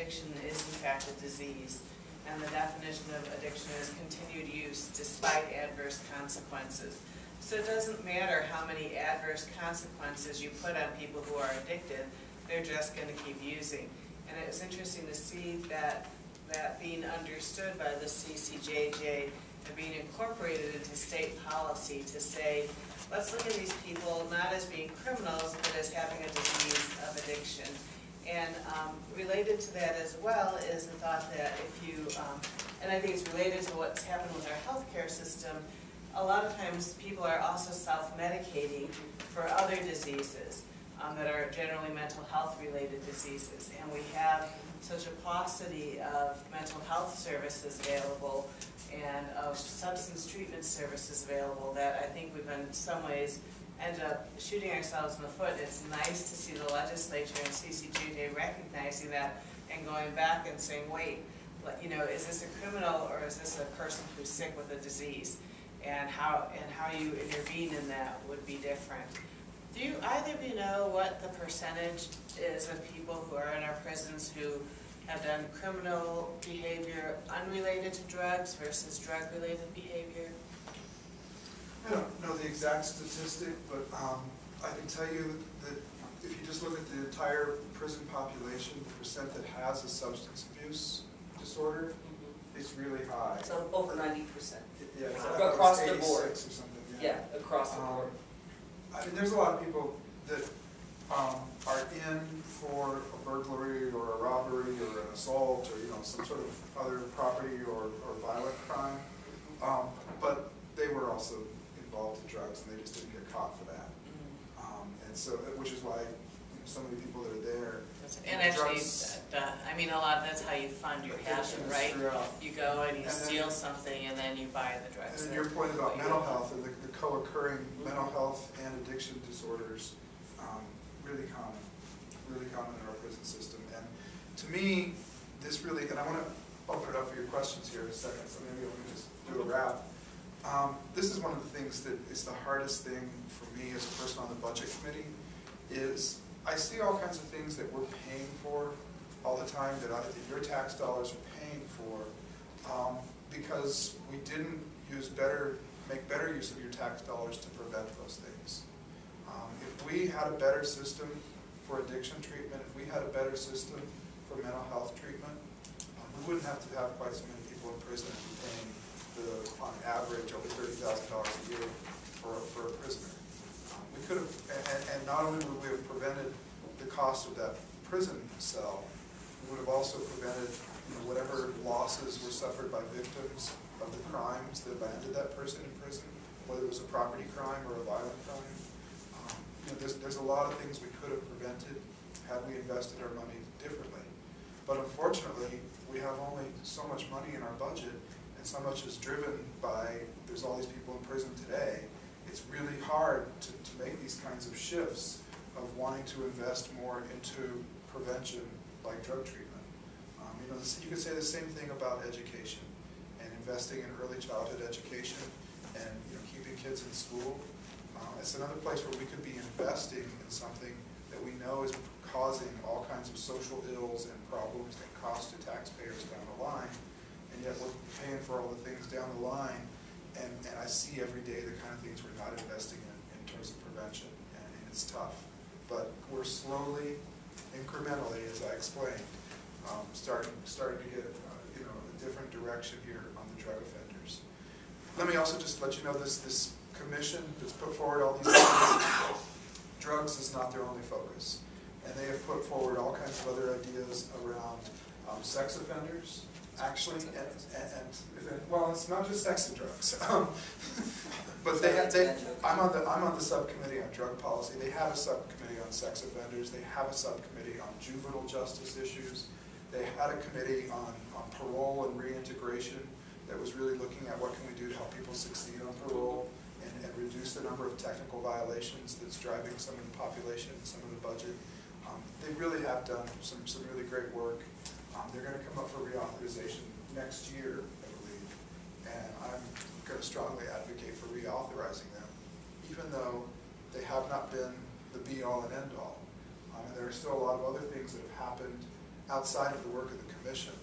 addiction is in fact a disease. And the definition of addiction is continued use despite adverse consequences. So it doesn't matter how many adverse consequences you put on people who are addicted, they're just going to keep using. And it was interesting to see that being understood by the CCJJ and being incorporated into state policy to say, let's look at these people not as being criminals, but as having a disease of addiction. And related to that as well is the thought that if you, and I think it's related to what's happened with our healthcare system, a lot of times people are also self-medicating for other diseases that are generally mental health related diseases. And we have such a paucity of mental health services available and of substance treatment services available that I think we've in some ways ended up shooting ourselves in the foot. It's nice to see the legislature and CCJJ recognizing that and going back and saying, wait, you know, is this a criminal or is this a person who's sick with a disease? And how you intervene in that would be different. Do you, either of you know what the percentage is of people who are in our prisons who have done criminal behavior unrelated to drugs versus drug-related behavior? I don't know the exact statistic, but I can tell you that if you just look at the entire prison population, the percent that has a substance abuse disorder is really high. It's over 90%. Yeah, it's across the 86 board. or something. Yeah, across the board. I mean, there's a lot of people that are in for a burglary or a robbery or an assault or, you know, some sort of other property or violent crime, but they were also involved in drugs and they just didn't get caught for that. And so, which is why so many people that are there. And actually, I mean, a lot, that's how you fund your passion, right? You go and you steal something and then you buy the drugs. And your point about mental health and the co-occurring mental health and addiction disorders, really common in our prison system. And to me, this really, and I want to open it up for your questions here in a second, so maybe we can just do a wrap. This is one of the things that is the hardest thing for me as a person on the budget committee is I see all kinds of things that we're paying for all the time that your tax dollars are paying for because we didn't make better use of your tax dollars to prevent those things. If we had a better system for addiction treatment, if we had a better system for mental health treatment, we wouldn't have to have quite so many people in prison paying on average over $30,000 a year for a prisoner. We could have, and not only would we have prevented the cost of that prison cell, we would have also prevented whatever losses were suffered by victims of the crimes that landed that person in prison, whether it was a property crime or a violent crime. There's a lot of things we could have prevented had we invested our money differently. But unfortunately, we have only so much money in our budget, and so much is driven by, there's all these people in prison today. It's really hard to make these kinds of shifts of wanting to invest more into prevention like drug treatment. You could say the same thing about education and investing in early childhood education and keeping kids in school. It's another place where we could be investing in something that we know is causing all kinds of social ills and problems and cost to taxpayers down the line, and yet we're paying for all the things down the line. And I see every day the kind of things we're not investing in terms of prevention, and it's tough. But we're slowly, incrementally, as I explained, starting to get a different direction here on the drug offenders. Let me also just let you know this commission that's put forward all these ideas, drugs is not their only focus. And they have put forward all kinds of other ideas around sex offenders, actually, and well, it's not just sex and drugs. But I'm on the subcommittee on drug policy. They have a subcommittee on sex offenders. They have a subcommittee on juvenile justice issues. They had a committee on parole and reintegration that was really looking at what can we do to help people succeed on parole and reduce the number of technical violations that's driving some of the population, some of the budget. They really have done some really great work. They're going to come up for reauthorization next year, I believe, and I'm going to strongly advocate for reauthorizing them, even though they have not been the be-all and end-all. And there are still a lot of other things that have happened outside of the work of the commission.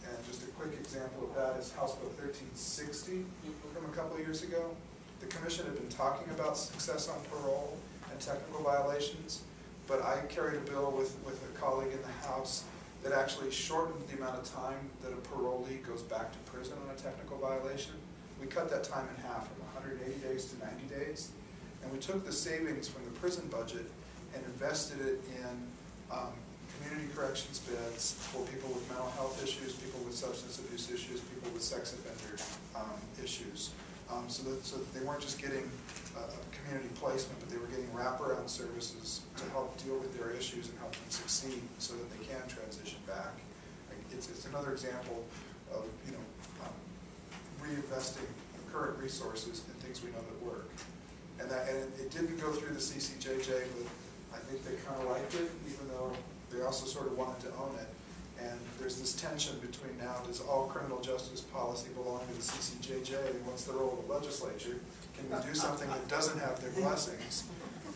And just a quick example of that is House Bill 1360 from a couple of years ago. The commission had been talking about success on parole and technical violations, but I carried a bill with a colleague in the House that actually shortened the amount of time that a parolee goes back to prison on a technical violation. We cut that time in half from 180 days to 90 days. And we took the savings from the prison budget and invested it in community corrections beds for people with mental health issues, people with substance abuse issues, people with sex offender issues. So that they weren't just getting community placement, but they were getting wraparound services to help deal with their issues and help them succeed so that they can transition back. It's another example of reinvesting current resources in things we know that work. And it didn't go through the CCJJ, but I think they kind of liked it, even though they also sort of wanted to own it. And there's this tension between now, does all criminal justice policy belong to the CCJJ, and what's the role of the legislature? Can we do something that doesn't have their blessings?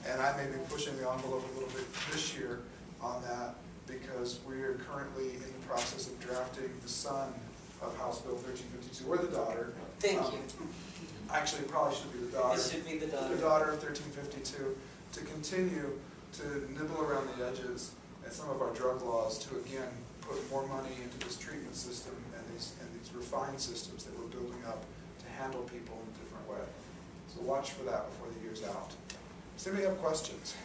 And I may be pushing the envelope a little bit this year on that, because we are currently in the process of drafting the son of House Bill 1352, or the daughter. Thank you. Actually, it probably should be the daughter. It should be the daughter. The daughter of 1352, to continue to nibble around the edges at some of our drug laws to, again, put more money into this treatment system and these refined systems that we're building up to handle people in a different way. So watch for that before the year's out. Does anybody have questions?